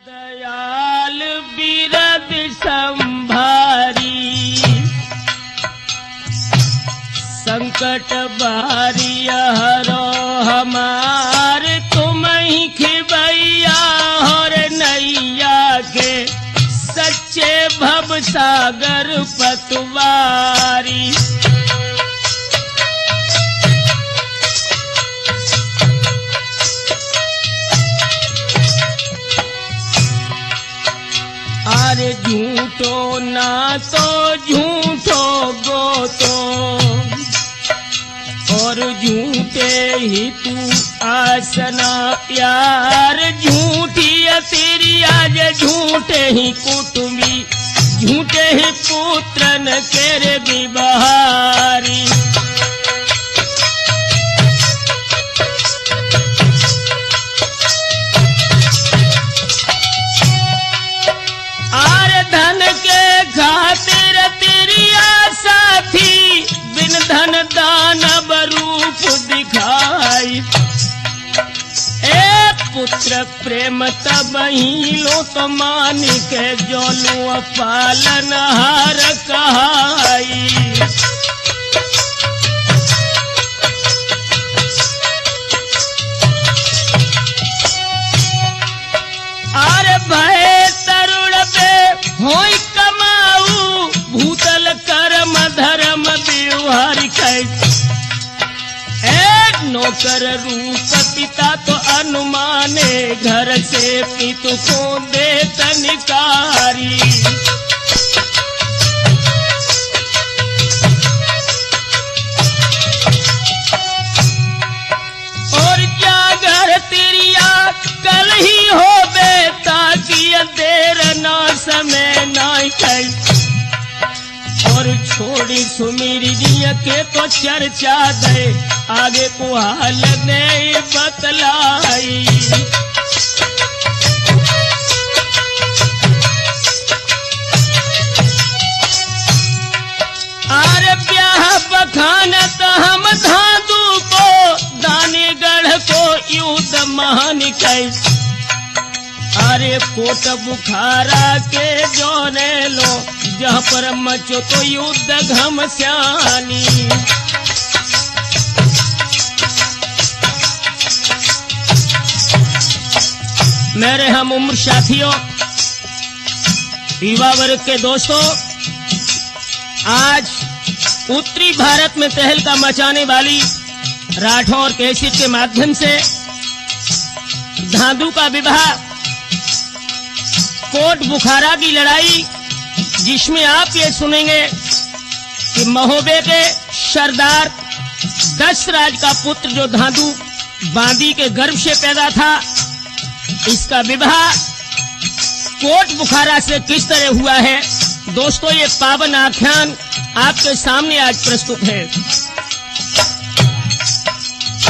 दयाल बिरद संभारी, संकट बारी हरो हमार, तुम ही खिबैया और नैया के सच्चे भव सागर पतवारी। अरे झूठो ना तो झूठो गोतो, और झूठे ही तू आसना यार, झूठी तेरी आज झूठे ही कुटुंबी, झूठे ही पुत्रन केरे विवाहारी। धन के खातिर तेरिया साथी, बिन धन दानव रूप दिखाई। ए पुत्र प्रेम तब ही लो तो मान के, जोलू पालन हार कहाई। अरे भय तरुण पे होई कमाऊ, भूतल कर्म धर्म व्यवहार कैसे। एक नौकर रूप पिता तो अनुमाने, घर से पितु को दे तनिकारी। और क्या घर तिरिया कल ही हो ताकि देर ना समय ना कल, और छोड़ी सुमीरी के तो चर्चा दे, आगे को हाल ने बतलाई। अरे ब्याह बखानत हम धादू को, दाने गढ़ को युद्ध महान कैसे। अरे कोट बुखारा के जोने लो, जहाँ पर मचो तो युद्ध घमस्यानी। मेरे हम उम्र साथियों, युवा वर्ग के दोस्तों, आज उत्तरी भारत में तहलका मचाने वाली राठौर कैसेट के माध्यम से धांधू का विवाह, कोट बुखारा की लड़ाई, जिसमें आप ये सुनेंगे कि महोबे के सरदार दशराज का पुत्र जो धांधू बांदी के गर्भ से पैदा था, इसका विवाह कोट बुखारा से किस तरह हुआ है। दोस्तों, ये पावन आख्यान आपके सामने आज प्रस्तुत है।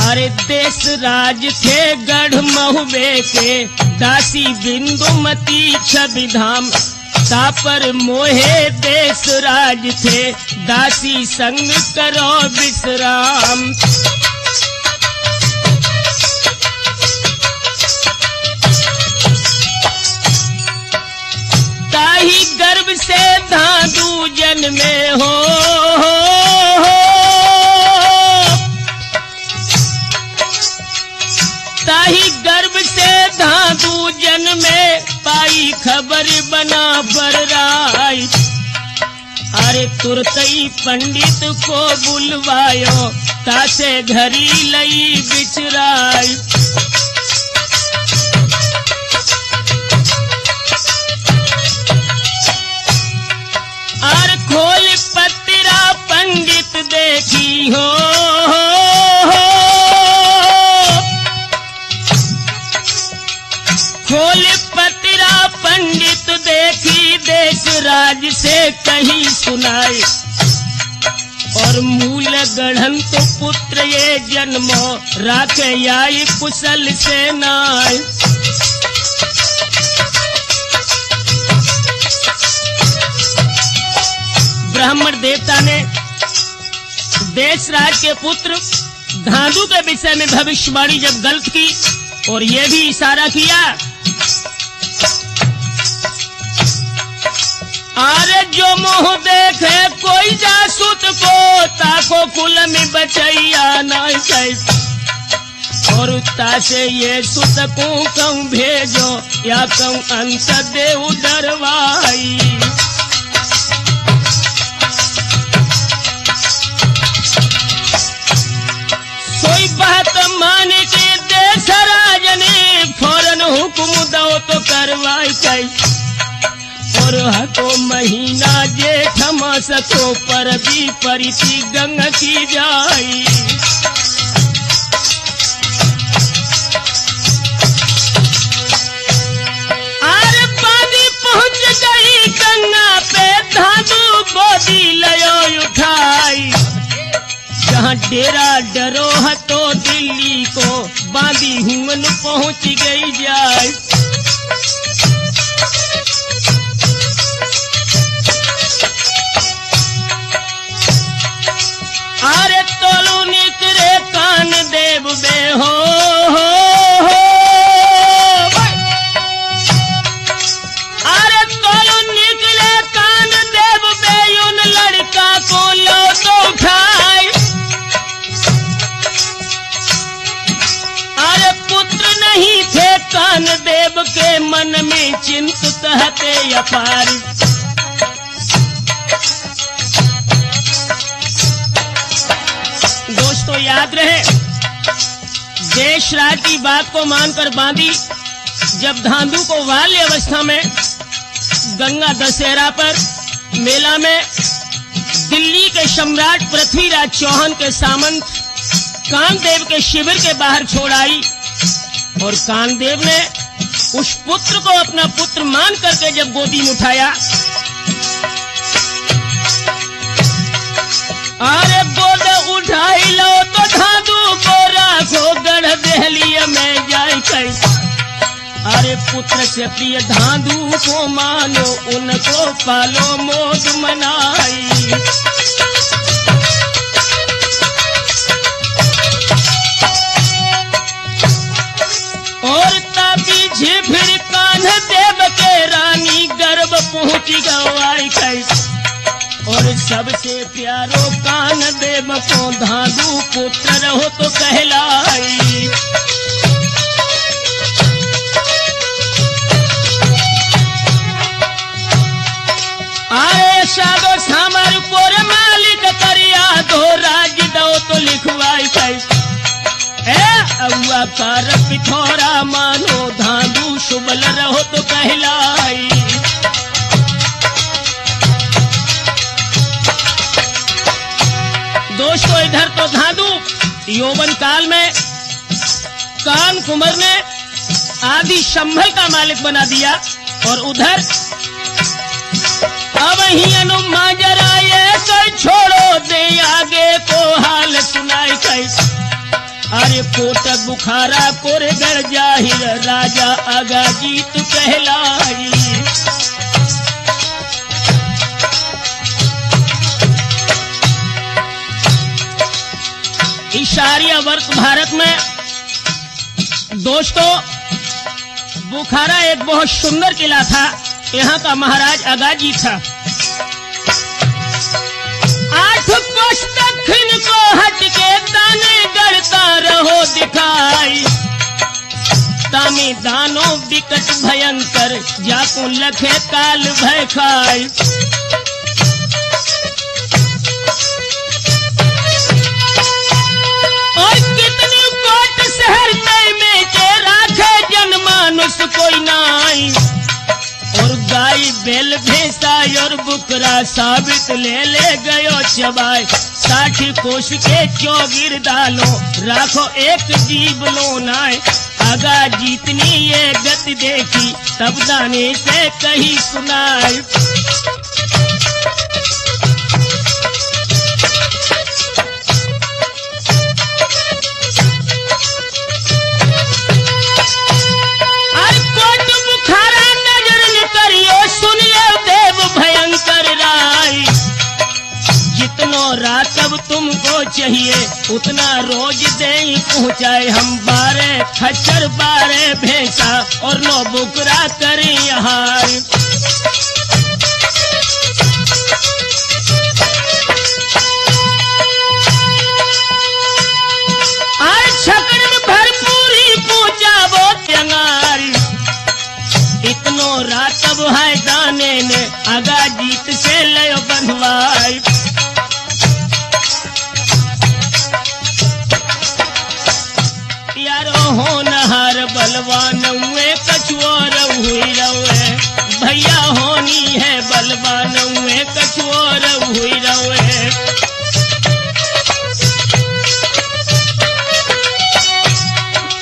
अरे देश राज थे गढ़ महुबे के, दासी बिंदुमती छवि धाम, तापर मोहे देश राज थे, दासी संग करो विश्राम। ताही गर्भ से धांधू जन्मे हो, ताही गर्भ से धांधू जन्मे, पाई खबर बना पर राय। अरे तुरतई पंडित को बुलवायो, तासे घरी लई बिचराई। अरे खोल पत्रा पंडित देखी हो, खोल पत्रा पंडित देखी, देश राज से कहीं सुनाए। और मूल गढ़न तो पुत्र ये जन्मो, राखे आई कुशल से नाय। ब्राह्मण देवता ने देशराज के पुत्र धांधू के विषय में भविष्यवाणी जब गलत की और ये भी इशारा किया जो मुँह देखे कोई जासूत को ताको कुल में बचैया न कैसे और उत्ता से ये सुत को कहूँ भेजो या कहूँ अंत देव डरवाई। कोई बात मान के देश राज ने फौरन हुक्म दो तो करवाई कैसे और हको महीना जेठ मास को पर भी परिति गंग की जाई। अरे बादी पहुंच गई गंगा पे धादू गोदी लयो उठाई जहाँ डेरा डरो हतो दिल्ली को बांदी हुमन पहुंच गई जाए। अरे तोलू निकरे कान देव बे हो अरे तोलू निकले कान देव बे उन लड़का को लो तो उठाए। अरे पुत्र नहीं थे कान देव के मन में चिंतित हते अपार। दोस्तों याद रहे देश राज की बात को मानकर बांदी जब धांधू को बाल्य अवस्था में गंगा दशहरा पर मेला में दिल्ली के सम्राट पृथ्वीराज चौहान के सामंत कानदेव के शिविर के बाहर छोड़ आई और कानदेव ने उस पुत्र को अपना पुत्र मान करके जब गोदी में उठाया। अरे गोद उठाई लो तो धांधू को राखो गढ़ दहलिया में जाए कैसे। अरे पुत्र से प्रिय धांधू को मानो उनको पालो मौज मनाई। और पीछे फिर कान देव के रानी गर्भ पहुंच गवाई कैसे और सबसे प्यारो कान देव को धांधू पुत्र रहो तो कहलाई। आए सागो सामर कोर मालिक करिया दो राज दो तो लिखवाई कैसे अउआ कार पिथौरा मानो धांधू शुबल रहो तो कहलाई। दोस्तों इधर तो धांधू यौवन काल में कान कुंवर ने आदि संभल का मालिक बना दिया और उधर अब ही अनुमा जरा ये कोई छोड़ो दे आगे को हाल सुनाई कैसे। अरे कोट बुखारा कोरगढ़ जाहिर राजा आगा जीत कहलाई। इशारिया वर्ष भारत में दोस्तों बुखारा एक बहुत सुंदर किला था। यहाँ का महाराज अगाजी था। 8 कोस दक्षिण को हट के दाने गढ़ता रहो दिखाई। तामी दानो विकट भयंकर जाको लखे काल भय खाई। और कितनी कोट शहर में के राखे जन मानुष कोई नाई। और गाय बैल भैंसा और बुकरा साबित ले गयो चबाए। 60 कोस के चौगिर डालो राखो एक जीव लो नाय। आगा जीतनी ये गति देखी तब दाने से कही सुनाए। रातब तुमको चाहिए उतना रोज दे पहुँचाए। हम 12 खच्चर 12 भैंसा और 9 बुकरा करें यहाँ। दिनों रात है दाने ने आगा जीत से लयो बंधवाई। यारो होनहार बलवान हुए कछुआर हुई रवे, भैया होनी है बलवान हुए कछुआर हुई रवे।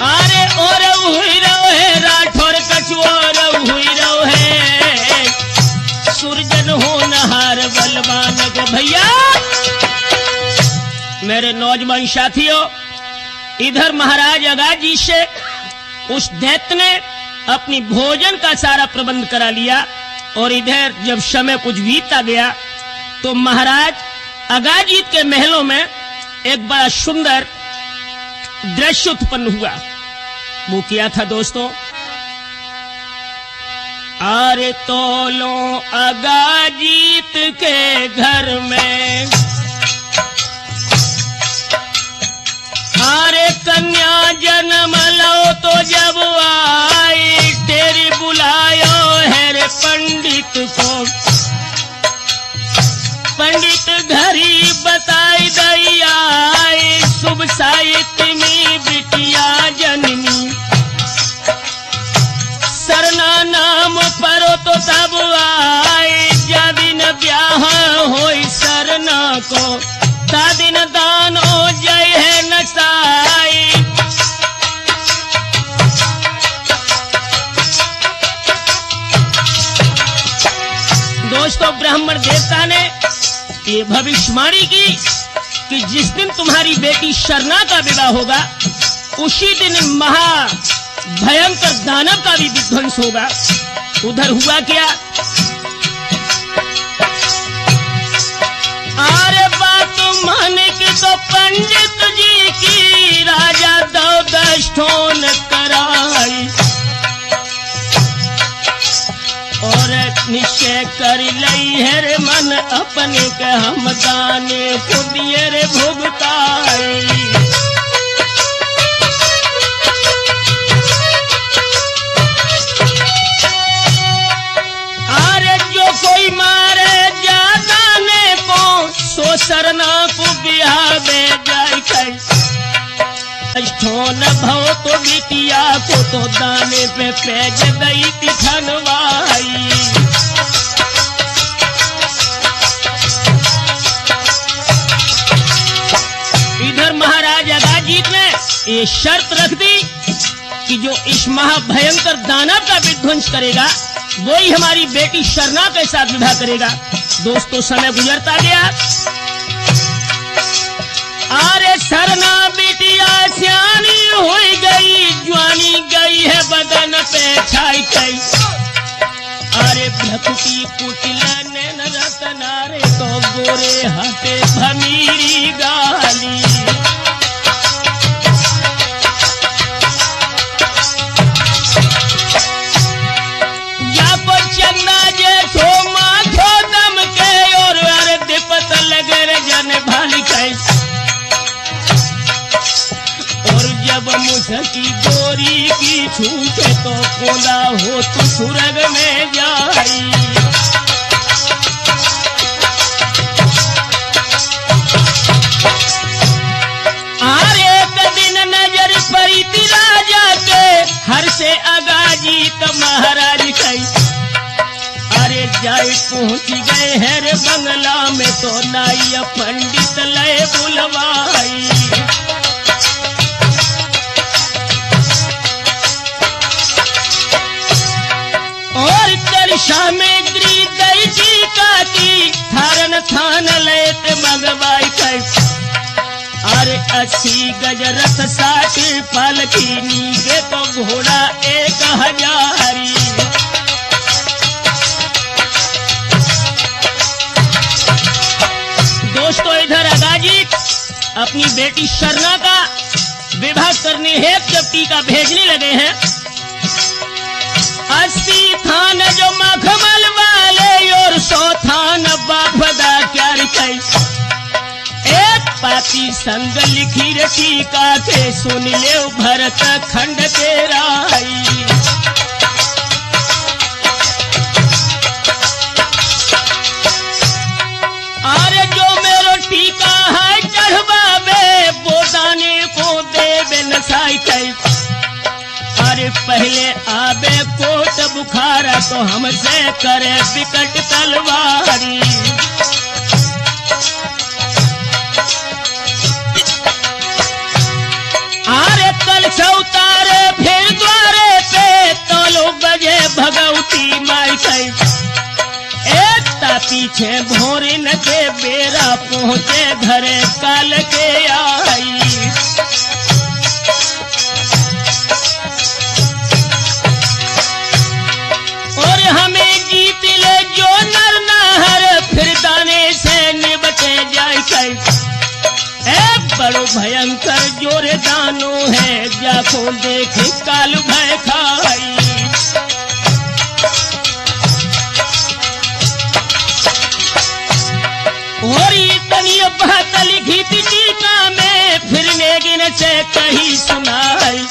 अरे और हुई रवे राठौर कछुआर हुई रवे, सुरजन होनहार बलवान के भैया। मेरे नौजवान साथियों, इधर महाराज अगाजी से उस दैत्य ने अपनी भोजन का सारा प्रबंध करा लिया और इधर जब समय कुछ बीतता गया तो महाराज अगाजीत के महलों में एक बड़ा सुंदर दृश्य उत्पन्न हुआ। वो क्या था दोस्तों? अरे तोलो अगाजीत के घर में अरे कन्या जन्म लो तो जब आई तेरी बुलायो है रे पंडित को। पंडित घरी बताई दई आई शुभ साहित्य में बिटिया जननी। सरना नाम परो तो तब आई जा दिन ब्याह होई सरना को, ता दिन दान हो जय है नसाई। दोस्तों, ब्राह्मण देवता ने ये भविष्यवाणी की कि जिस दिन तुम्हारी बेटी शरना का विवाह होगा उसी दिन महा भयंकर दानव का भी विध्वंस होगा। उधर हुआ क्या? अरे बात मान के तो पंडित जी की राजा दो दष्टोन कराई और निश्चय कर लई है रे मन अपने के हम दाने को दिए रे भुगताई। अरे जो कोई मारे जाने को सो सरना को बिहार में जाए कष्टों न भव तो बिटिया को तो दाने पे पेज दई तिखनवाई। इधर महाराज अगाजीत ने ये शर्त रख दी कि जो इस महाभयंकर दानव का विध्वंस करेगा वो ही हमारी बेटी शरना के साथ विवाह करेगा। दोस्तों, समय गुजरता गया। अरे सरना बिटिया सियानी हो गई, ज्वानी गई है बदन पे छाई गई। अरे भक्ति कुटिल नैन रतनारे तो गोरे हाथे भमीरी गाली। चन्ना जे थो माथो दम के और अरे दिपत लगे रे जन भाली कैस। और जब मुझकी गोरी की छूटे तो कोला हो तो सुरग में जाई। अरे एक दिन नजर पड़ी थी राजा के हर से अगाजीत महाराज कई। अरे जाए पहुंच गए हैं रे बंगला में तो नाई पंडित लय बुलवाई। और कर सामग्री दई टीका की थारन थान लेते मंगवाई कैसे। अरे 80 गज रथ 60 पालकी नीचे तो घोड़ा 1000। दोस्तों, इधर अगाजीत अपनी बेटी शरना का विवाह करने हेतु जब टीका भेजने लगे हैं 80 थान जो मखमल वाले और 100 थान बाफदा क्या रिकाई। एक पाती संग लिखी रे टीका के सुन ले भरत खंड तेराई। जाय कई। अरे पहले आबे कोट बुखारा तो हमसे करे विकट तलवारी। अरे कल से उतारे फिर द्वारे पे तो लोग बजे भगवती माई कई। एकता पीछे भोरी न के बेरा पहुंचे घरे काल के आई। और हमें जीत ले जो नर नाहर फिर दाने से निबटे जाए कई। एक बड़ो भयंकर जोरे दानो है जाको देख काल भय खाई। और इतनी बात लिखी थी टीका में फिर नेगिन से कही सुनाई।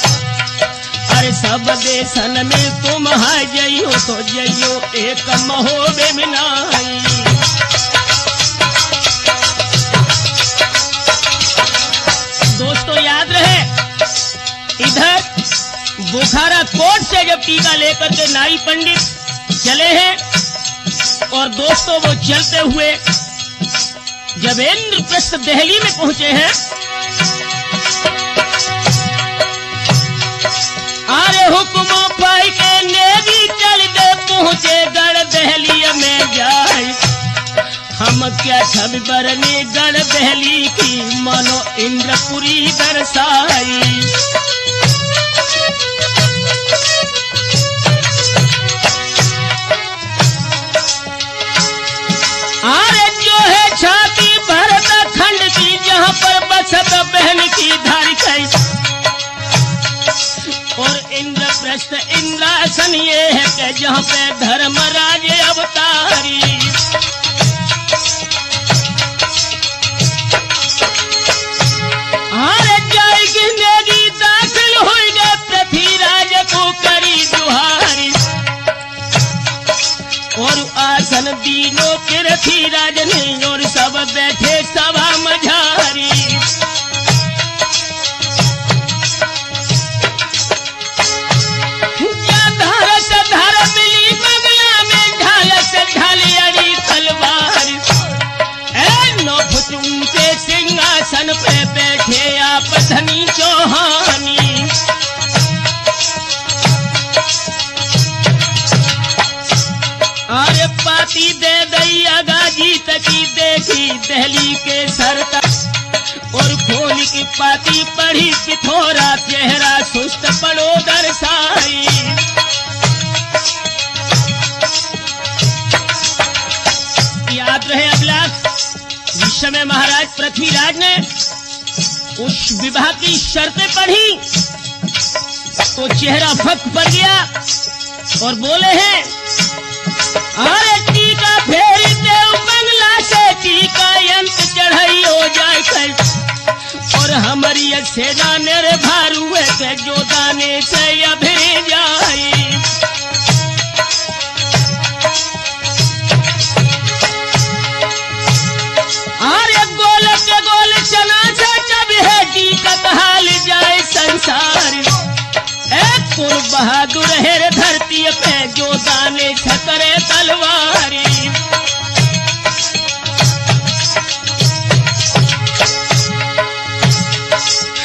अरे सब देशन में तुम हाय जइयो तो जइयो एक महोबे मिनाई। दोस्तों याद रहे इधर बुखारा कोट से जब टीका लेकर के नाई पंडित चले हैं और दोस्तों वो चलते हुए जब इंद्रप्रस्थ दिल्ली में पहुंचे हैं। अरे हुक्मों पाई के नेवी चल दे पहुंचे गढ़ दिल्ली में जाए। हम क्या छवि बरने गढ़ दिल्ली की मानो इंद्रपुरी दर्शाई। अरे जो है छाती भरत खंड की जहां पर बसत बहन की धारी कई। और इंद्रप्रस्थ इंद्रासन ये है कि जहां पे धर्मराज अवतारी। अरे जाएगी नेगी दाखिल हुई गए पृथ्वीराज को करी दुहारी। और आसन दीनों पृथ्वीराज ने और सब बैठे सभा मझारी। धर मिली बंगला में ढाल से ढाली अड़ी तलवार। नौ फुट ऊंचे सिंहासन पे बैठे आप धनी चौहानी। अरे पाती दे दई अगा जीत की देखी दिल्ली के सरकार। और खोल की पाती पढ़ी पिथोरा चेहरा सुस्त पड़ो दर्शाई। याद रहे अगला जिस समय महाराज पृथ्वीराज ने उस विवाह की शर्तें पढ़ी तो चेहरा फक पड़ गया और बोले हैं। अरे टीका फेरी देव बंगला से टीका यंत्र चढ़ाई हो जाए कर। और हमारी सेना मेरे भारू है के जो दाने से अभी जाए। अरे गोल के गोल चना से जब है टीकत हाल जाए संसार। एक पुर बहादुर है धरती पे जो दाने छतरे तलवारी।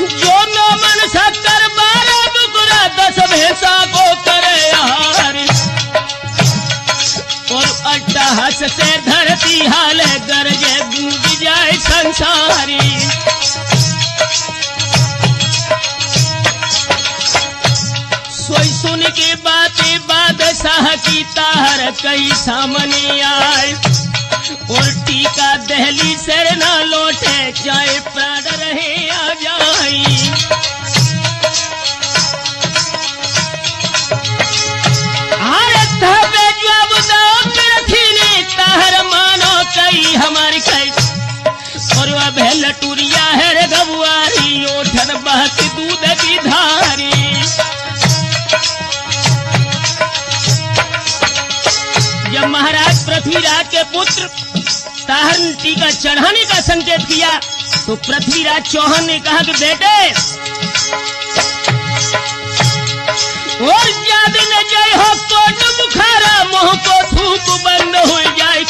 जो नो मन सत्तर 12 बुगुरा 10 भैंसा को करे आहार। और अट्टहास से धरती हाल गरजे गूंज जाए संसारी। सोई सुन के बातें बादशाह की ताहर कई सामने आए। और टीका दिल्ली से न लौटे चाहे प्राण रहे आ जाए। अरे तबे जब दो पृथ्वी ने ताहर मानो कई हमारी कई। और वह भेल टूरिया है रे गबुआरी ओठन बहती दूध की धारी। जब महाराज पृथ्वीराज के पुत्र ताहर ने टीका चढ़ाने का संकेत किया तो पृथ्वीराज चौहान ने कहा कि बेटे और याद न जय हो कोट बुखारा मुंह को थूक बंद हो जाए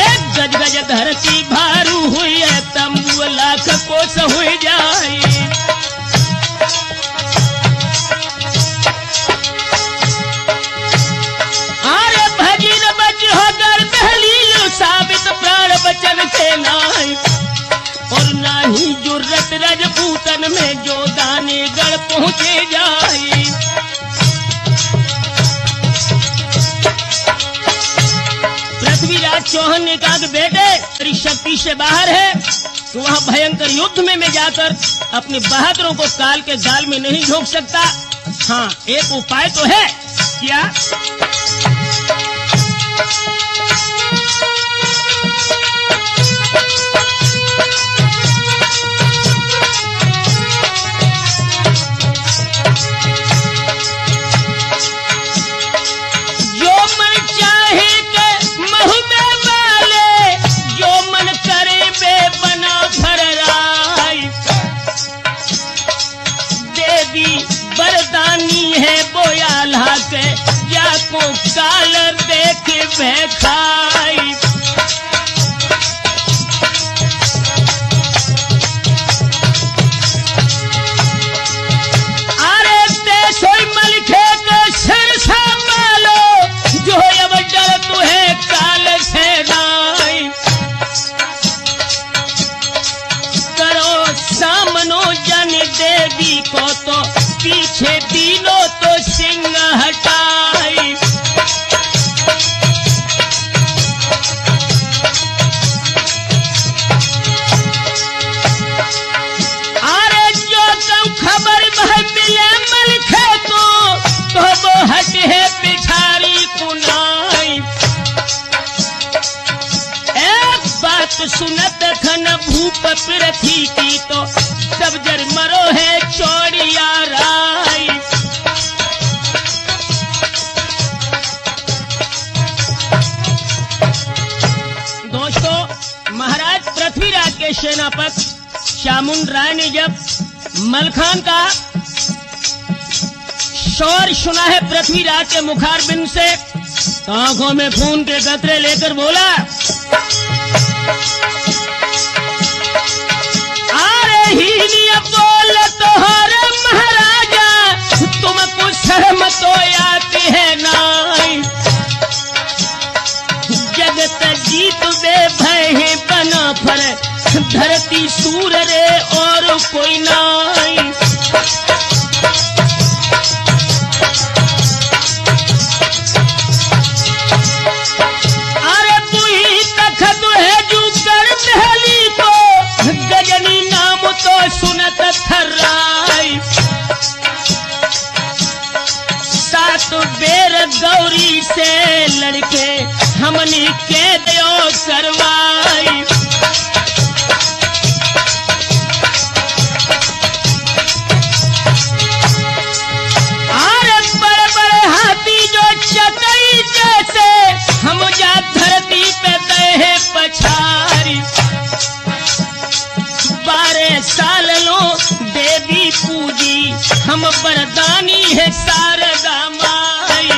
एक गज गज धरती भारू हुई है तंबू लाख कोस हो जाए। अरे भजीर बच हो कर दहलील साबित प्राण बचन के नाई और ना ही जुर्रत रजपूतन में जो दाने गढ़ पहुंचे जाए। पृथ्वीराज चौहान ने कहा कि बेटे तेरी शक्ति से बाहर है तो वहां भयंकर युद्ध में मैं जाकर अपने बहादुरों को काल के जाल में नहीं झोंक सकता। हाँ एक उपाय तो है। क्या? बरदानी है बोयाला के जाको काल देख खाई। अरे सोई मलिखे के सिर संभालो जो अब डर तुहे काल से नाई करो सामनो जन देवी को तो पीछे तीनों तो सिंह हटाई। अरे जो तो खबर मिले मलिखे को तो वो हट है पिछारी कुनाई। एक बात सुनत खन भूप पृथ्वी की तो सब जर मरो है चौड़िया राई। दोस्तों महाराज पृथ्वीराज के सेनापति चामुंड राय ने जब मलखान का शौर्य सुना है पृथ्वीराज के मुखारबिंद से तो आंखों में खून के कतरे लेकर बोला बोल तो हरे महाराजा तुमको शर्म तो आती है नाई। जगत जीत बे भय बना पर धरती सूर रे और कोई नाई। अरे बुही तखत है जू कर दहली को गजनी नाम तो सुनत थर्राई। सात बेर गौरी से लड़के हमने के दो करवाई। अरे बड़े बड़े हाथी जो चकई जैसे हम जा धरती पे दे पछारी। 12 साल लो देवी पूजी हम बरदानी है शारदा माई।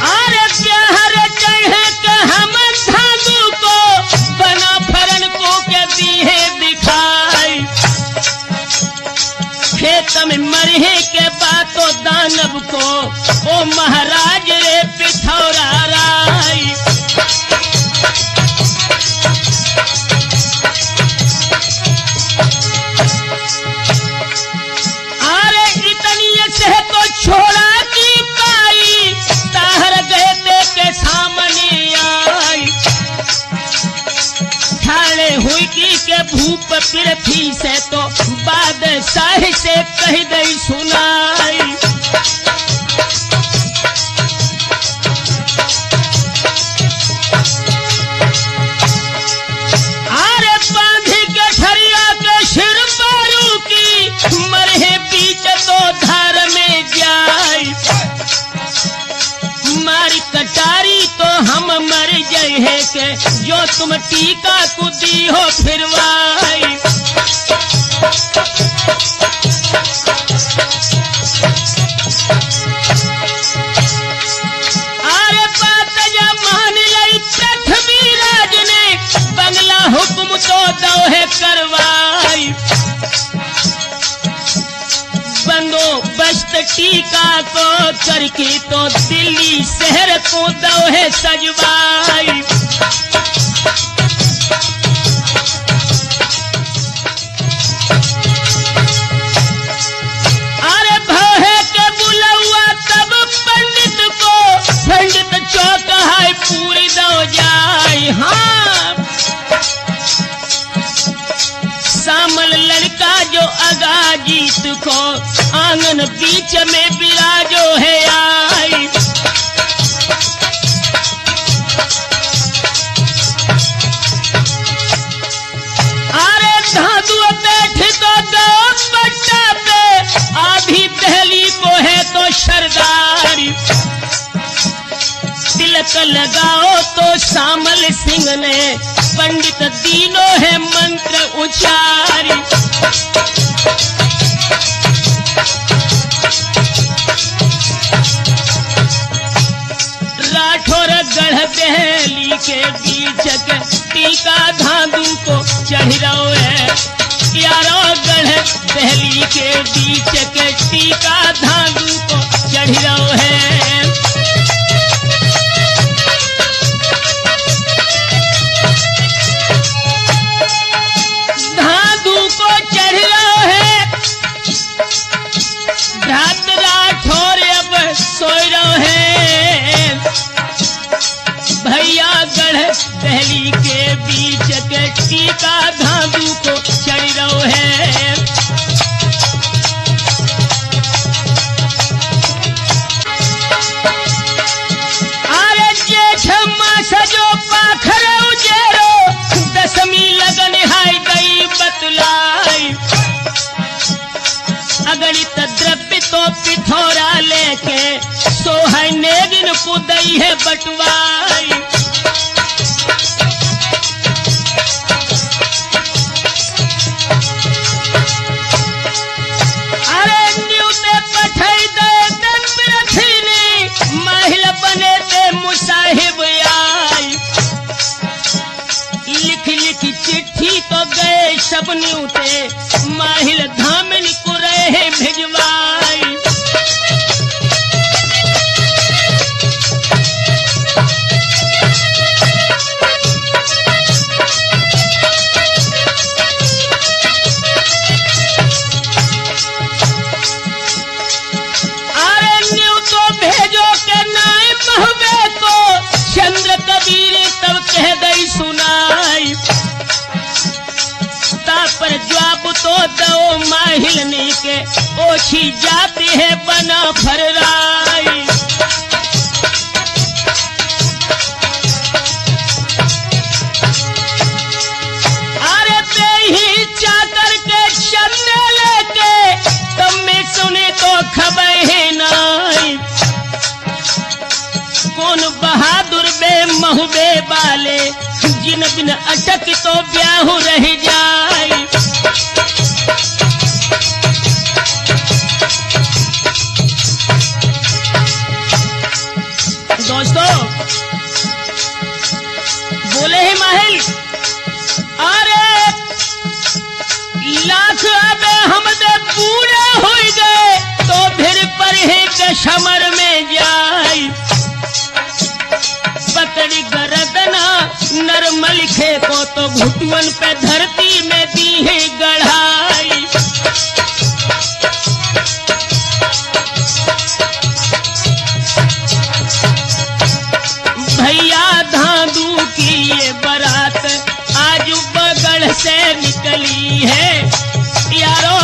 अरे प्यार चढ़े के हम धागू को बना फरन को के दी है दिखाई। खेत में मरहे के बातों दानव को ओ महाराज रे पिथौरा राई। अरे इतनी से तो छोड़ा की पाई ताहर गए के सामने आई। ठाणे हुई की के भूप पृथ्वी से तो बादशाह से कह गई सुनाई। अरे बांधी के ठरिया के सिर पारू की मरहे बीच तो धार में जाए। मारी कटारी तो हम मर गए है के जो तुम टीका कुदी हो फिरवाई। अरे बात जा मान लई पृथ्वीराज ने, बंगला हुक्म तो दोहे करवाई। बंदोबस्त टीका को करके तो दिल्ली शहर को दोहे सजवाई। अरे भौहे के बुलौआ तब पंडित को, पंडित चौक है पूरी दो जाई। हाँ सामल लड़का जो अगा जीत को, आंगन बीच में बिराजो है आई। अरे धादु बैठ तो दो पट्टा पे, आधी दहली को है तो सरदारी। तिलक लगाओ तो सामल सिंह ने, पंडित दीनो है मंत्र उचारी। राठौर गढ़ दहली के बीच के, टीका धांधू को चढ़ रहो है। यारो गढ़ दहली के बीच के, टीका धांधू को चढ़ रहो है। धांधू को चढ़ रहो है, रात राठौर अब सोई रहो है। भैया गढ़ दहली के बीच के, टीका धांधू को चढ़ रहो है। अरे जेठ मास जो पाखर उजेरो, दसवीं लगन हाय गई बतलाई। अगणित द्रव्य तो पिथौरा लेके, सोहै नेगिन कुदई है बटवाई। अरे न्यूते पठई दे दंबरथीनी, महिल बने ते मुसाहिब आई। लिख लिख चिट्ठी तो गए सब न्यूते, माहिल धामिन को रहे भिजवाई। अरे न्यू तो भेजो के नाय महबे को, चंद्र कबीर तब कह गई सुनाई। पर जवाब तो दो माहिलनी के, ओछी जाती है बना फर्राई। अरे बेही चाकर के चंदे लेके, तुम में सुने तो खबर है नाई। कौन बहादुर बे महबे वाले, जिन बिन अटक तो ब्याह रह जाए। दोस्तों बोले ही माहिल, अरे लाख अबे हम दे पूरे हो गए, तो फिर पर ही दशमर में जाए। पकड़ी गरदना नरमल खे को, तो घुटुअन पे धरती में दी है गढ़ाई। भैया धांधू की ये बारात आज बगड़ से निकली है। यारो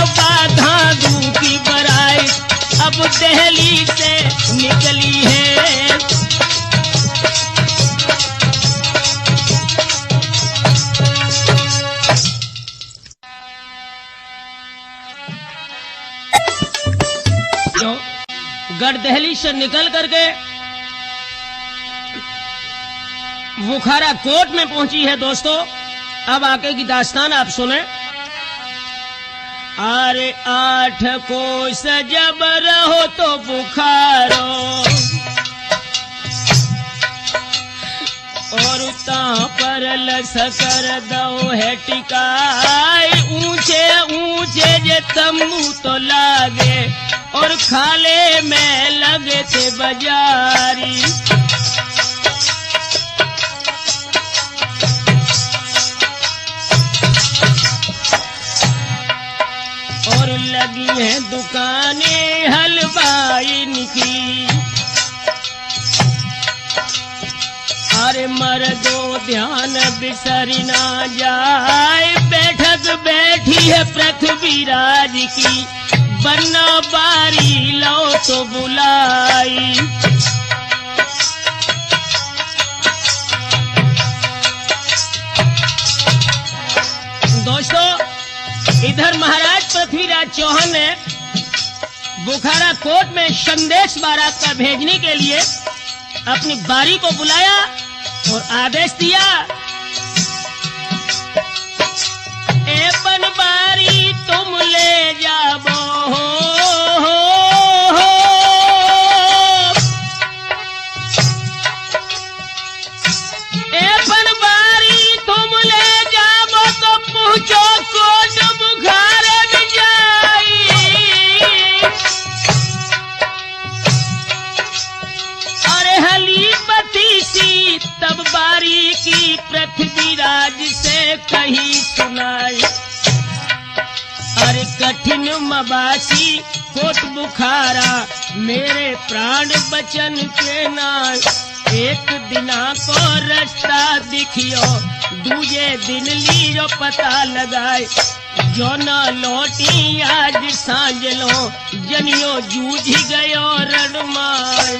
धांधू की बारात अब दिल्ली से निकली है। गढ़ दिल्ली से निकल करके बुखारा कोट में पहुंची है दोस्तों। अब आगे की दास्तान आप सुने। अरे 8 कोस जब रहो तो बुखारो और पर लसकर दो है टिकाई, ऊंचे ऊंचे जे तंबू तो लागे और खाले में लगे थे बाजारी। और लगी हैं दुकानें हलवाई की, अरे मर्दो ध्यान बिसरी ना जाए, बैठक बैठी है पृथ्वीराज की, बनना बारी लो तो बुलाई। दोस्तों इधर महाराज पृथ्वीराज चौहान ने बुखारा कोट में संदेश बारात का भेजने के लिए अपनी बारी को बुलाया और आदेश दिया, ए बनबारी तुम ले जाबो ए बनबारी तुम ले जाबो तो पहुंचो कोट बुखारे में जाई। अरे हलीपति सी तब बारी की पृथ्वीराज से कही सुनाई, अरे कठिन मबासी कोट बुखारा मेरे प्राण बचन के नाय, एक दिना को रास्ता दिखियो दूजे दिन लीरो पता लगाए, जो न लौटी आज सांझ लो जनियो जूझ गयो रणमाय।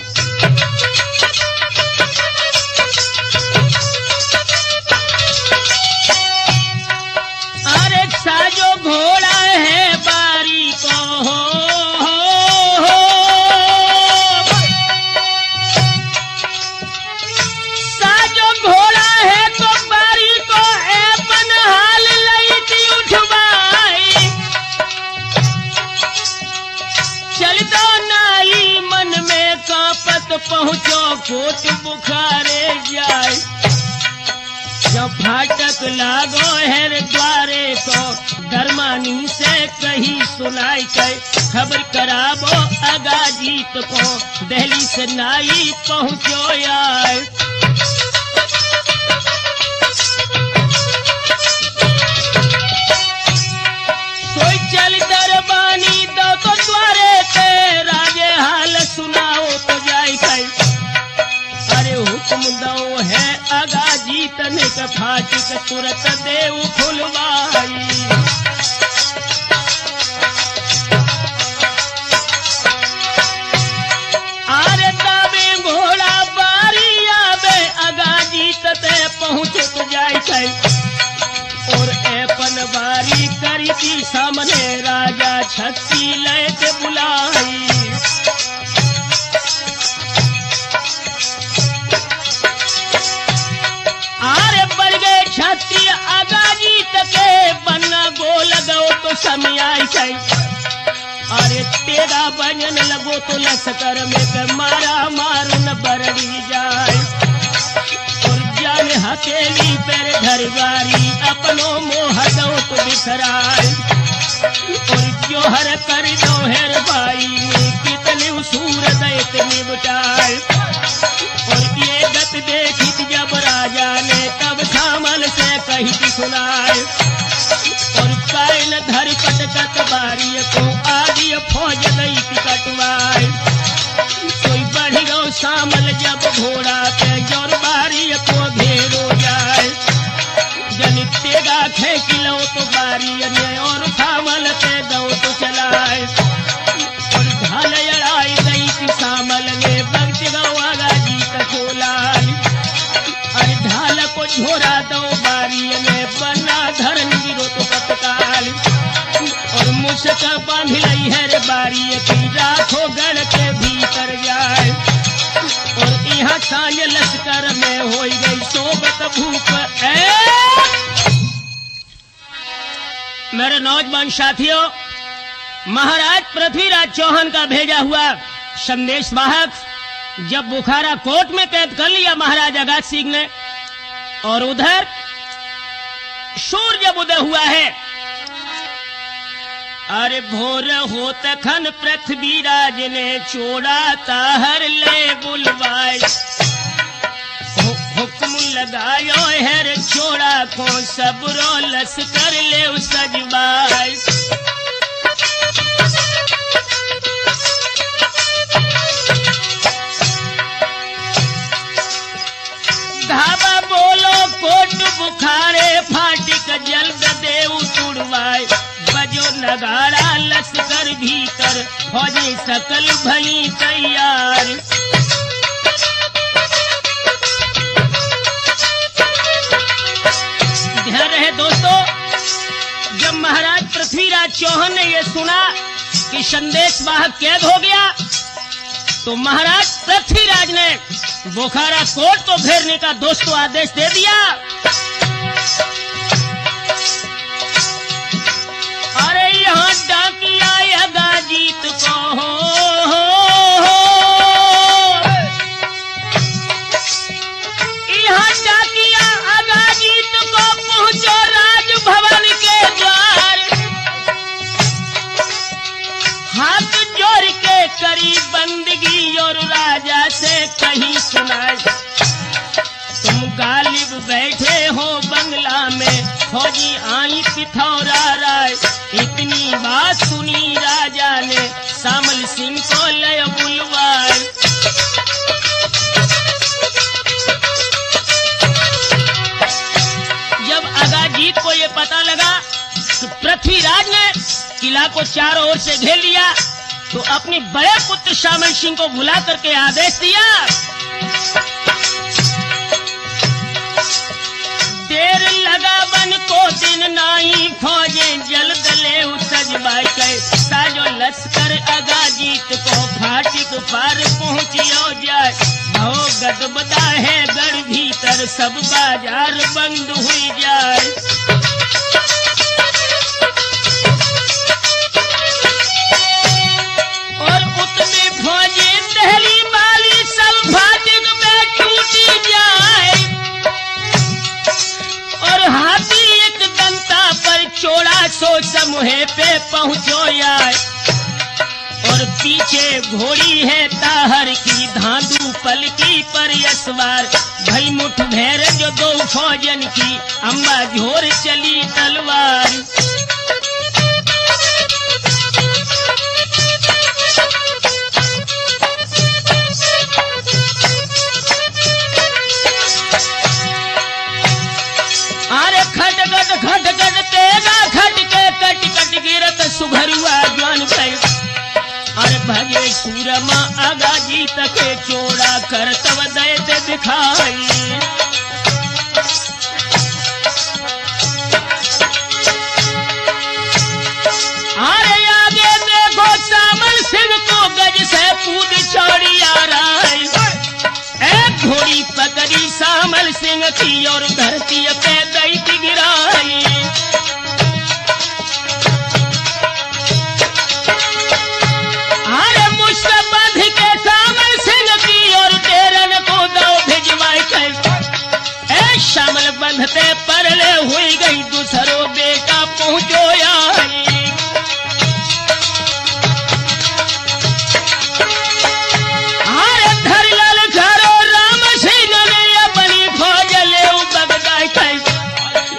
साजो घोड़ा है बारी को साजो घोड़ा है तो बारी को अपन हाल लई थी उठवाई, चलता नाई मन में कांपत पहुंचो कोट बुखारे जाए। जब फाटक लागो है द्वारे को दरमानी से कही सुनाई के, खबर कराबो अगाजीत को दिल्ली से नाई पहुंचो आए। सोई चल दरबानी दो तो द्वारे ते राजे हाल सुनाओ तो जाई के, अरे हुक्म दो है अगाजीत ने फाटक तुरत देव खुलवाई। आरे दावे घोड़ा बारी आवे अगाजीत ते पहुंच तो जाई छै, और अपन बारी करी थी सामने राजा छत्ती ले के बुलाई। छत्री अगाजीत के बन्ना गोल गो तो समय आई छै, अरे तेरा बजन लगो तो लश्कर में मारा मारू न बरड़ी जाए, और जान हथेली पर धरवारी अपनो मोह दो तो बिसराए, और जोहर कर दो हेर भाई में कितने उसूर दैत निबटाए। और ये गत देखी जब राजा ने तब सामल से कही सुनाए, और कायल धर पटकत बारी को आदि फौज गई कटवाए। कोई बढ़ गो सामल जब घोड़ा पे जोर बारी को घेरो जाए, जन तेगा खेच लो तो बारी ने और सामल से दो तो चलाए, और ढाल लड़ाई गई थी सामल ने भक्त गवागा जीत खोलाई, अरे ढाल को झोरा दो बारी ने बना धरन गिरो तो तत्काल, और मुझका बांध लई है बारी की राखो गढ़ के भीतर जाए, और यहाँ सांझ लश्कर में हो गई सोबत भूप। मेरे नौजवान साथियों, महाराज पृथ्वीराज चौहान का भेजा हुआ संदेश वाहक जब बुखारा कोर्ट में कैद कर लिया महाराज अगाध सिंह ने, और उधर सूर्य जब उदय हुआ है, अरे भोर होत खन पृथ्वीराज ने चोड़ा ताहर ले बुलवाए, हुक्म लगायो है रे चोड़ा को सबरो लश्कर ले सजवाए। धावा बोलो कोट बुखारे फाटिक जल्द देव तुड़वाए, बजो नगाड़ा लश्कर भीतर फौजी सकल भली तैयार। ध्यान रहे दोस्तों, जब महाराज पृथ्वीराज चौहान ने यह सुना कि संदेश वाहक कैद हो गया, तो महाराज पृथ्वीराज ने बुखारा कोर्ट को घेरने का दोस्तों आदेश दे दिया। अरे यहाँ डाकिया अगाजीत को यहाँ डाकिया अगाजीत को पहुंचो राजभवन के द्वार, हाथ जोड़ के करी बंदगी और राजा से कहीं सुनाए, तुम गालिब बैठे हो बंगला में फौजी आई पिथौरा राय। इतनी बात सुनी राजा ने शामल सिंह को लय बुलवाए। जब अगाजीत को ये पता लगा कि पृथ्वीराज ने किला को चारों ओर से घेर लिया, तो अपने बड़े पुत्र शामल सिंह को बुला करके आदेश दिया, देर लगा बन को दिन नाई फौजे जल्द ले सजवाए के, साजो लश्कर अगाजीत को फाटिक पार पहुंचियो जाए। भो गदबदा है गढ़ भीतर सब बाजार बंद हुई जाए। फौजी दहली वाली सब फाटिक में टूटी जाए, और हाथी एक दंता पर चोड़ा सो समूहे पे पहुंचो आए, और पीछे घोड़ी है ताहर की धांधू पलकी पर यसवार। भई मुठ भैर जो दो फौजन की अम्बा झोर चली तलवार। खटखट तेगा खटके कट कट गिरत सुघरुआ ज्वान भई, अरे भगे सूरमा अगाजीत के चोड़ा करतव दैत दिखाई। अरे आगे देखो शामल सिंह को गज से कूद छोड़ी आ रहा है, एक घोड़ी पकड़ी शामल सिंह की और धरती पे दैत गिराई। अरे मुश्क बंध के शामल सिंह की और तेरन को दो भिजवाई कर, शामल बंधते परले हुई गई दूसरो बेटा पहुंचो आई। अरे धरलाल घरो राम सिंह ने अपनी फौज ले बगदाई कर,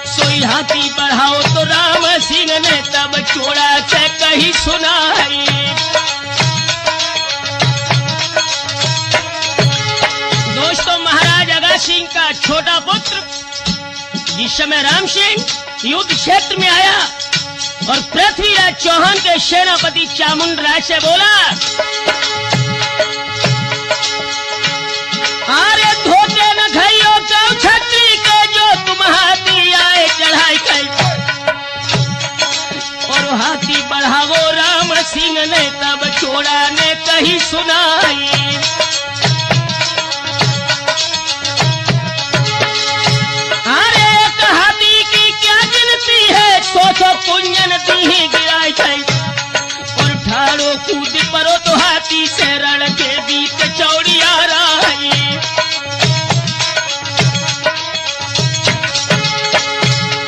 सोई हाथी बढ़ाओ तो राम सिंह ने तब चोड़ा से कही सुनाई। दोस्तों, महाराज अगाध सिंह का छोटा पुत्र जिस समय राम सिंह युद्ध क्षेत्र में आया और पृथ्वीराज चौहान के सेनापति चामुंड राय से बोला, अरे धोते न खइयो कौ छत्री के जो तुम हाथी आए चढ़ाई कर, और हाथी बढ़ावो राम सिंह ने तब चोड़ा ने कही सुनाई। कुंजन दी गिराई गई और ठाड़ो कूद परो तो हाथी से रण के बीच चौड़िया रही।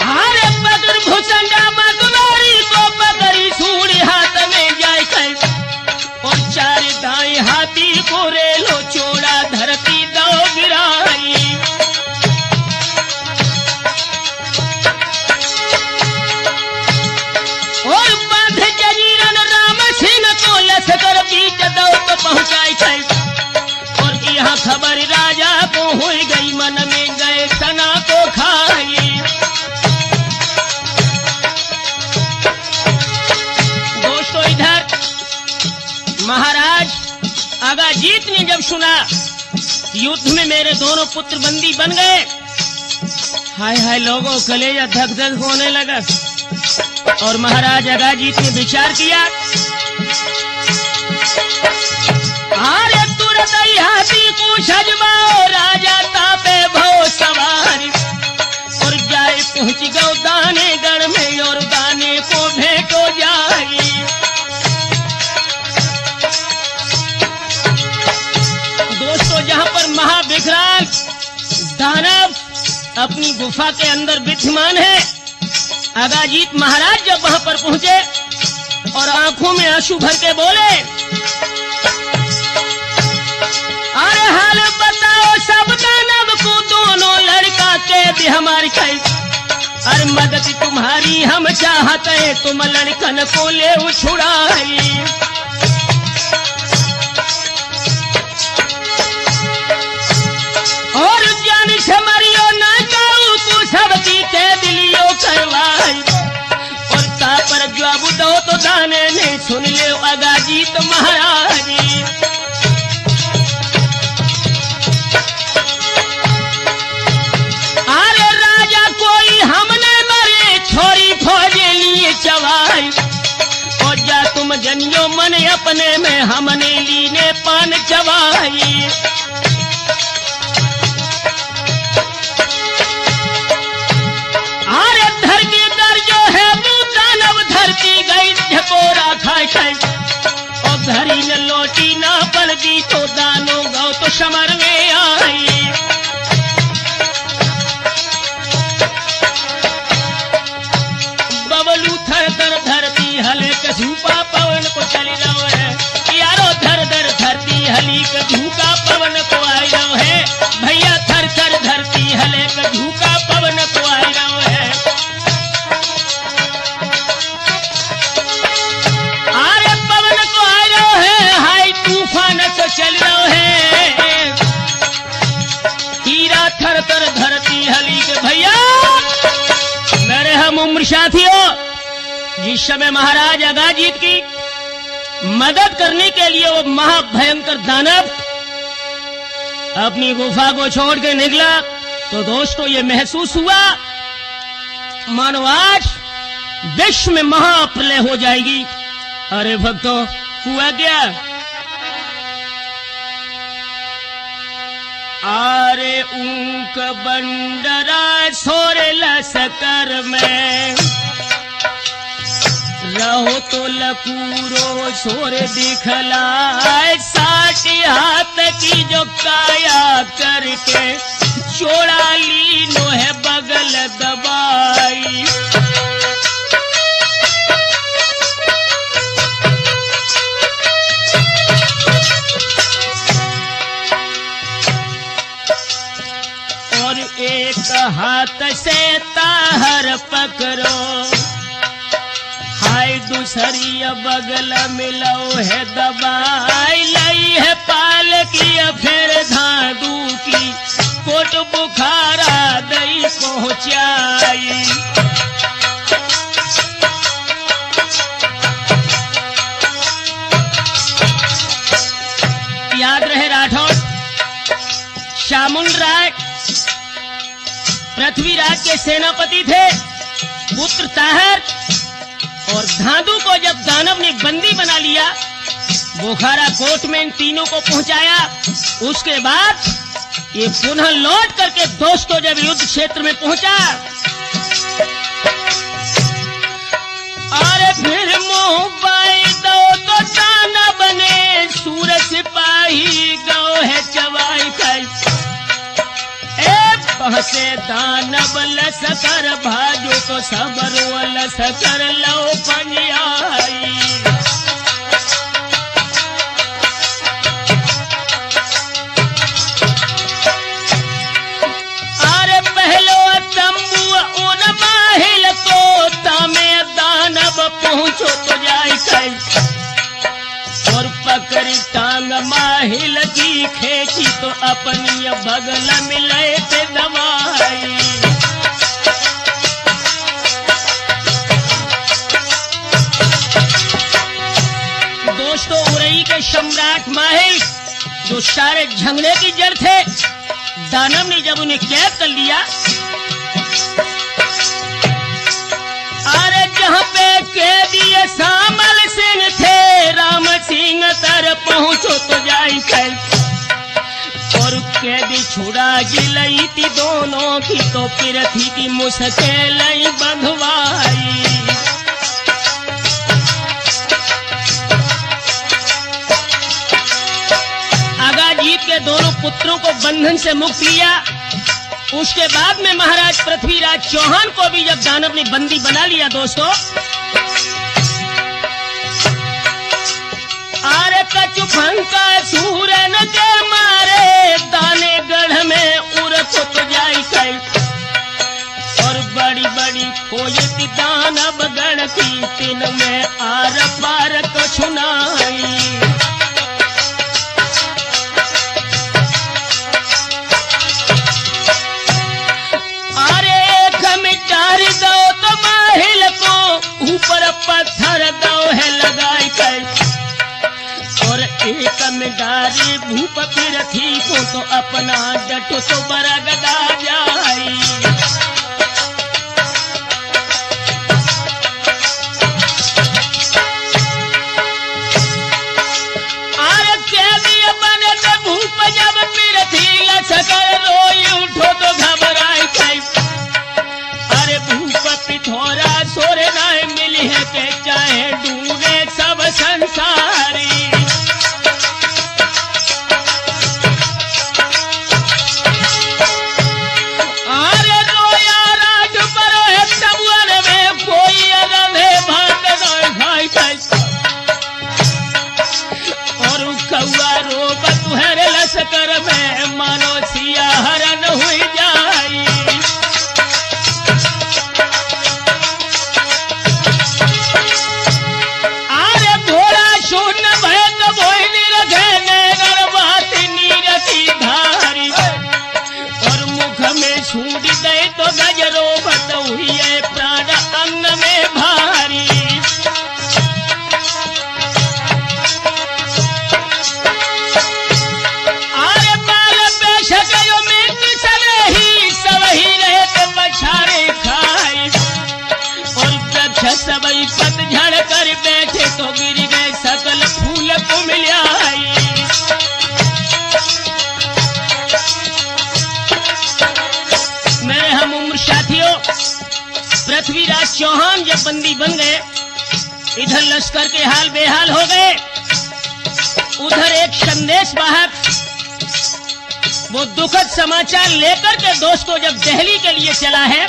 हारे पकड़ भुसंगा मगवारी को पकड़ी सूड़ी हाथ में जाए गई और चार दाएं हाथी को रेलो चोड़ा धरती दो गिराई। और बांध जजीरन राम सिंह को लश्कर बीच दौत पहुंचाई गई और यहाँ खबर राजा को हो गई मन में गए तना को खाई। दोस्तों इधर महाराज अगाजीत ने जब सुना युद्ध में मेरे दोनों पुत्र बंदी बन गए, हाय हाय लोगों कलेजा धक धक होने लगा। और महाराज अगाजीत ने विचार किया, अरे तुरंत ही हाथी को सजवाओ राजा तापे भो सवारी और जाए पहुंच गौ दाने गढ़ में और दाने को भेंटो जाए। दोस्तों जहां पर महाविकराल दानव अपनी गुफा के अंदर विद्यमान है, अगाजीत महाराज जब वहां पर पहुंचे और आंखों में आंसू भर के बोले, अरे हाल बताओ सब दानव को दोनों लड़का के भी हमारी खाई। अरे मदद तुम्हारी हम चाहते हैं, तुम लड़कन को ले छुड़ाई। और जान से मरियो ना जाऊ तू सबकी के दिलियो करवाई। और ता पर जवाब दो तो दाने ने सुन ले अगाजीत महाराज। अरे राजा कोई हमने मरे छोरी फौजे लिए चवाई और जा तुम जनियो मन अपने में हमने लीने पान चवाई। अरे धरती दर जो है वो दानव धरती गई झकोरा खाए खाए और घरी न लौटी ना पड़ दी तो दानो गौ तो समर में आई। बबलू थर थर धरती हले कसूपा पवन को चली रहो है, यारो धर धर धरती हली कसूका पवन को आई रहो है। भैया थर थर धरती हले कसूका पवन को आई रहो है। अरे पवन को आई रहो है, हाय तूफान तो चल रहो है। हीरा थर थर धरती हली के भैया मेरे हम उम्र साथियों, जिस समय महाराज अगाजीत की मदद करने के लिए वो महाभयंकर दानव अपनी गुफा को छोड़ के निकला, तो दोस्तों ये महसूस हुआ मानो आज विश्व में महाप्रलय हो जाएगी। अरे भक्तों हुआ क्या? आरे ऊंक बंडरा सोरे लसकर में रहो तो लकूरो सोरे दिखलाए। 60 हाथ की जो काया करके चोड़ा लीनो है बगल दबाई। और एक हाथ से ताहर पकड़ो, हाय दूसरी बगल मिलो है दबाई। लई है पाल की फिर धादू की कोट बुखारा दई पहुंचाई। याद रहे राठौर, शामुंड राय पृथ्वीराज के सेनापति थे, पुत्र ताहर और धादू को जब दानव ने बंदी बना लिया, बुखारा कोट में इन तीनों को पहुंचाया। उसके बाद ये पुनः लौट करके दोस्तों जब युद्ध क्षेत्र में पहुंचा मोह बाई दो तो दाना बने सूर सिपाही गौ है चवाई खाई पहसे दानव लसकर भाजो तो सबरो लसकर लो पंजाई अरे पहलो तंबू उन माहिल को तामे दानव पहुंचो तो जाई खाई और पकड़ी टांग माहिल की खेची तो अपनी बगल मिले थे दवाई दोस्तों उरई के सम्राट माहिल जो सारे झगड़े की जड़ थे दानव ने जब उन्हें कैद कर लिया अरे जहां पे कैदी सामल सिंह थे राम सिंह तर पहुंचो तो जाई कैद और कैदी छुड़ा गिलई थी दोनों की तो फिर थी की मुश्किल बंधवाई आगाजीत के दोनों पुत्रों को बंधन से मुक्त लिया। उसके बाद में महाराज पृथ्वीराज चौहान को भी जब दानव ने बंदी बना लिया दोस्तों आरे कछु फंका सूरन के मारे दाने गढ़ में उड़त तो जाई कई और बड़ी बड़ी खोजती दानव गढ़ की तीन में आर पार तो छुनाई दो तो माहिल को ऊपर पत्थर दो है लगाई कर और एक मिडारी भूप फिर थी को तो अपना डटो तो बरगदा जाई अरे कैदी बने तो भूप जब फिर थी लचकर रोई उठो तो घबराई खाई भूप पिथौरा सोरे नाय मिली है के चाहे डूबे सब संसारी अरे रोया राज पर है तबुअर में कोई रंधे भात न खाई खाई और कौआ रोब तुहरे लश्कर में मानो सिया हरण हुई जाई छूट दे तो गजरो बत हुई है प्राण अंग में भारी आरे बाल पेश गयो मिट सबही सबही रहे तो बछारे खाई और वृक्ष सबई पतझड़ कर बैठे तो गिर गए सकल फूल को मिलाई हम उम्र साथियों पृथ्वीराज चौहान जब बंदी बन गए इधर लश्कर के हाल बेहाल हो गए उधर एक संदेश वाहक वो दुखद समाचार लेकर के दोस्तों जब दिल्ली के लिए चला है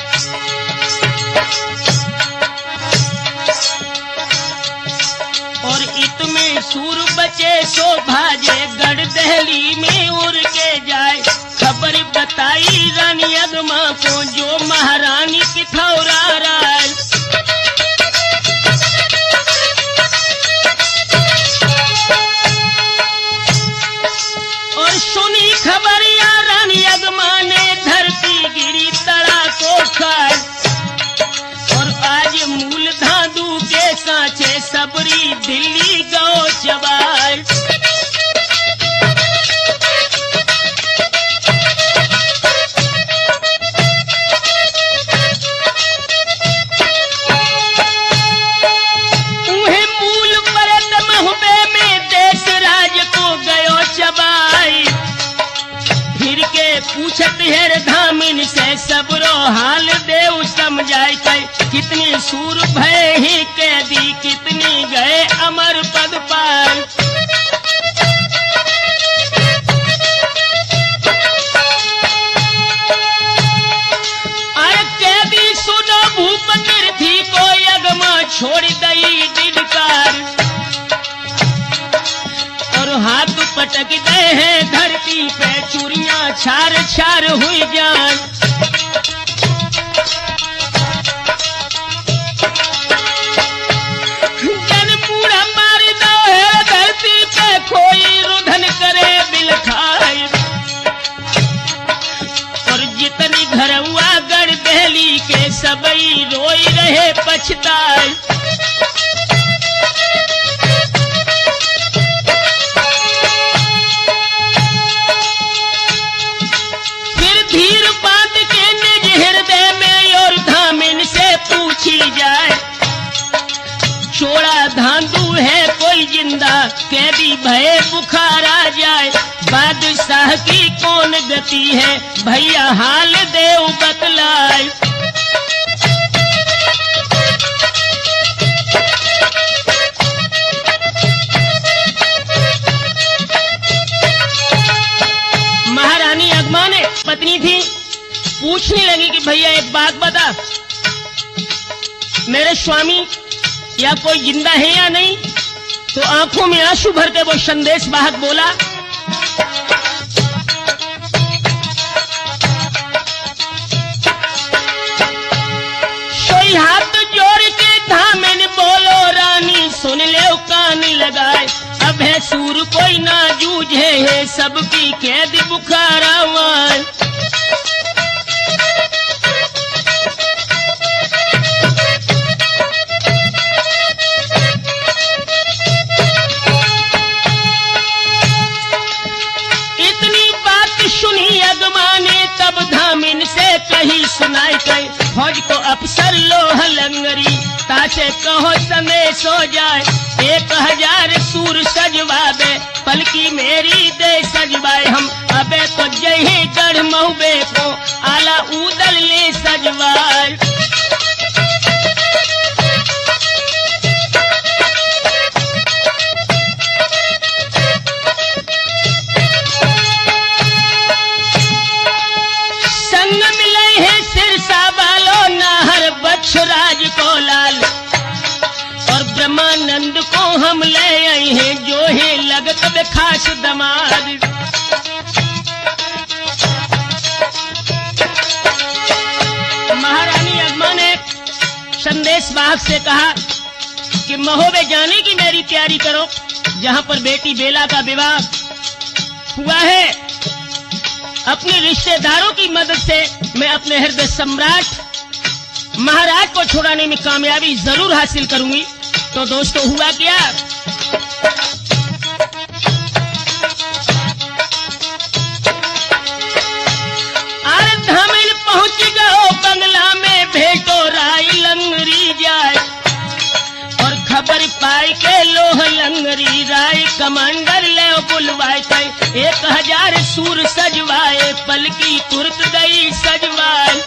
और इतने सूर बचे सो भाजे गढ़ दिल्ली में उड़ के जाए खबर बताई रानी अगमा को जो महारानी पिथौरा राय और सुनी खबरिया रानी अगमा ने धरती गिरी तड़ा को खाए और आज मूल धादू के सांचे सबरी दिल्ली गौ चबाए पूछत हेर धामिन से सबरो हाल देव समझाई कितनी सूर भय ही कैदी कितनी पटक दे हैं धरती पे चूड़ियां छार छार हुई जान। जन बूढ़ा मार दो है धरती पे कोई रुधन करे बिल खाए। और जितनी घरवा गढ़ दहली के सबई रोई रहे पछताए। फिर धीर बांध के निज हृदय में और धामिन से पूछी जाए। चोड़ा धांधू है कोई जिंदा कैदी भय बुखार आ जाए। बादशाह की कौन गति है भैया हाल देव बतलाए। महारानी अगमा ने पत्नी थी, पूछने लगी कि भैया एक बात बता, मेरे स्वामी या कोई जिंदा है या नहीं। तो आंखों में आंसू भर के वो संदेश वाहक बोला, सोई हाथ जोड़ के धामिन बोलो रानी सुन ले कान लगाए। अब है सूर कोई ना जूझे है सबकी कैद बुखार आवाज। तब धामिन से कही सुनाई कई फौज को अफसर लोह लंगरी तासे कहो संदेश हो जाए। 1000 सूर सजवा दे पलकी मेरी दे सजवाए हम। अबे तो जय गढ़ महुबे को आला उदल ले सजवाए। राज को लाल और ब्रह्मानंद को हम ले आए हैं जो है लगत में खास दमाद। महारानी अगमा ने संदेश वाहक से कहा कि महोबे जाने की मेरी तैयारी करो जहां पर बेटी बेला का विवाह हुआ है। अपने रिश्तेदारों की मदद से मैं अपने हृदय सम्राट महाराज को छुड़ाने में कामयाबी जरूर हासिल करूंगी। तो दोस्तों हुआ क्या, अरे धामिन पहुंच गए बंगला में भेटो राय लंगरी जाए। और खबर पाई के लोह लंगरी राय कमांडर ले बुलवाए। 1000 सूर सजवाए पलकी तुरत गई सजवाए।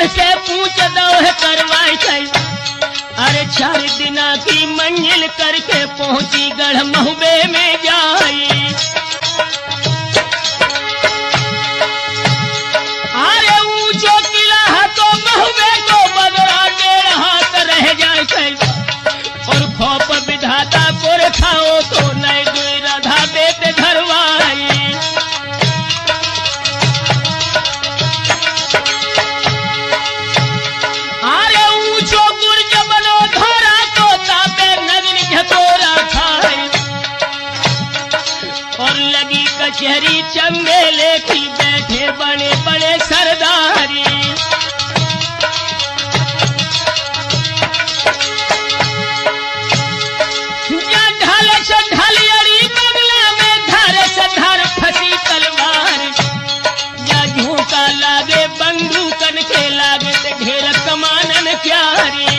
से पूछ दो है करवाई थई। अरे 4 दिना की मंजिल करके पहुंची गढ़ महुबे में जाई। अरे ऊंचो किला तो महुबे को बदरा 1.5 हाथ रह जाए थई। और खोप विधाता को रखाओ तो नई दुई राधा बेटे धरवाई। और लगी कचहरी चंबेले की बैठे बड़े बड़े सरदारी। या ढाल से ढालियरी बंगला में धार से धार फंसी तलवार। या झोंका लागे बंदूकन के लागे ते घेर कमानन क्यारी।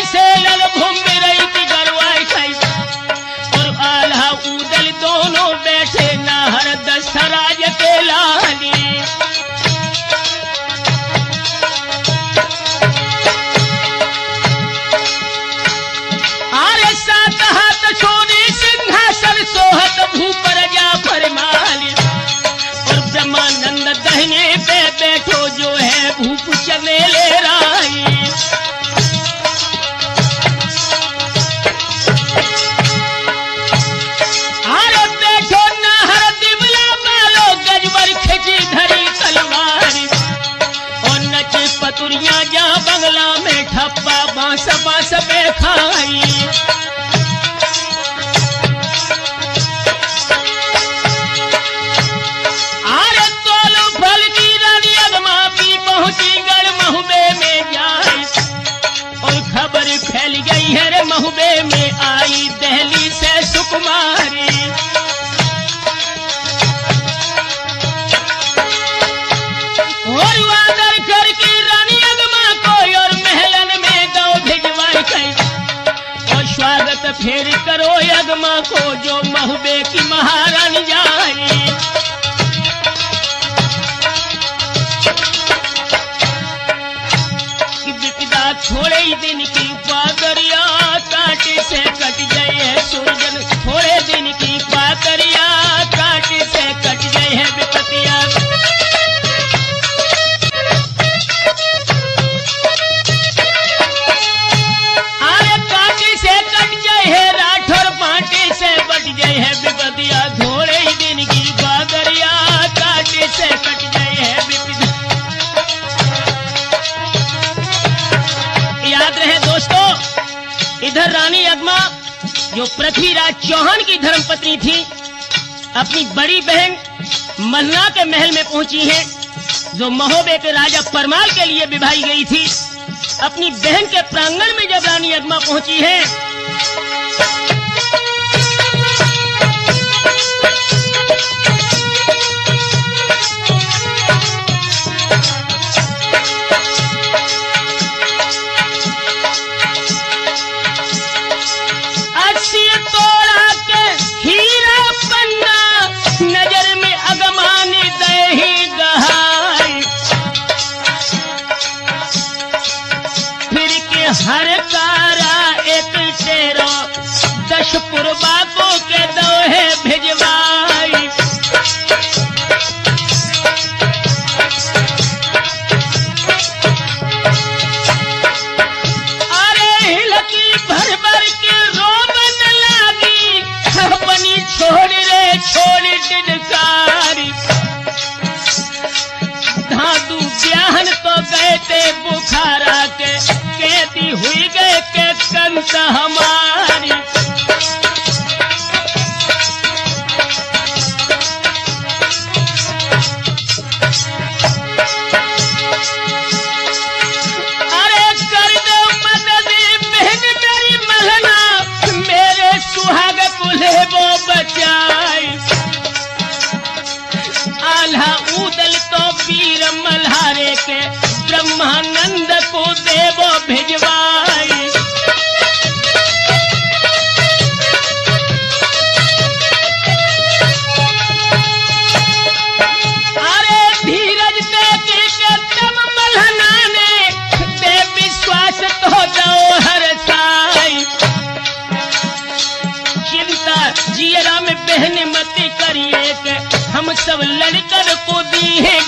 से लग घूम रही थी गरवाई थी। चने ले राई। अरे बैठो नहर दिवला मालो गजबर खिंची धरी तलवारी और नचे पतुरिया जा बंगला में ठप्पा बांस बांस पे खाई। अरे तोलो फल की रानी अगमा भी पहुंची गढ़ महुबे में जाई और खबर फैल गई है रे महुबे में आई दहली से सुकुमारी। और वादर करके रानी अगमा को और महलन में दो भिजवाई गई और स्वागत फेर करो अगमा को जो महुबे की महारानी जाई। कि विपदा थोड़े ही दिन की पादरिया कांटे से कट गए है सुरजन, थोड़े दिन की पादरिया कांटे से कट गए है विपतिया। अरे कांटे से कट गए है राठौर पांटे से बट गए है विपतिया। थोड़े ही दिन की पादरिया कांटे से कट गए है विपतिया। याद रहे दोस्तों, इधर रानी अगमा जो पृथ्वीराज चौहान की धर्मपत्नी थी अपनी बड़ी बहन मलना के महल में पहुंची है जो महोबे के राजा परमाल के लिए विभाई गई थी। अपनी बहन के प्रांगण में जब रानी अगमा पहुंची है तोड़ा के हीरा पन्ना नजर में अगमानी दही गहाई। फिर के हर कारा एक तेरो 10 पुरबाको के दोहे भिजवाई। अरे हिलकी भर भर के अपनी छोड़ रे छोड़ टिडकारी। धादू ब्याहन तो गए थे बुखारा के कैदी हुई गए के कंत हमारी। अरे कर दो मदद बहन मेरी मलना मेरे सुहाग कुल्हे वो बचाई। आल्हा उदल तो वीर मल्हारे के ब्रह्मानंद को देवो भिजवाई। अरे धीरज देके के तब मल्हना ने दे विश्वास तो दो हर साई। चिंता जियरा में बहन मत करिए के हम सब लड़कर को दी है